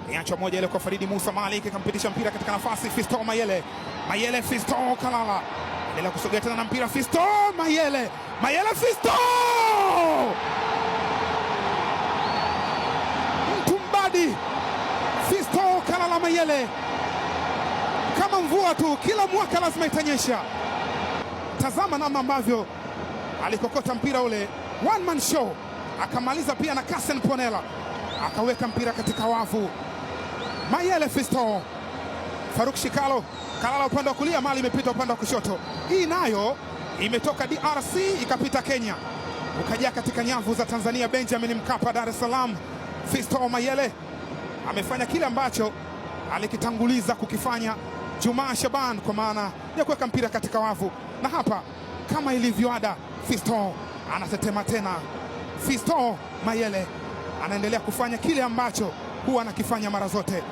Niacho moja ile kwa Faridi Musa Malik, kampitisha mpira katika nafasi Fisto Mayele. Mayele Fisto Kalala. Endelea kusogea tena na mpira Fisto Mayele. Mayele Fisto! Mtumbadi Fisto Kalala Mayele. Kama mvua tu, kila mwaka lazima itanyesha. Tazama namna ambavyo alikokota mpira ule, one man show. Akamaliza pia na Kasen Ponela, akaweka mpira katika wavu. Mayele Fisto. Faruk Shikalo Kalala upande wa kulia, mali imepita upande wa kushoto. Hii nayo imetoka DRC ikapita Kenya, ukajaa katika nyavu za Tanzania, Benjamin Mkapa, Dar es Salaam. Fisto Mayele amefanya kile ambacho alikitanguliza kukifanya Juma Shaban, kwa maana ya kuweka mpira katika wavu. Na hapa kama ilivyoada, Fisto anatetema tena. Fisto Mayele anaendelea kufanya kile ambacho huwa anakifanya mara zote.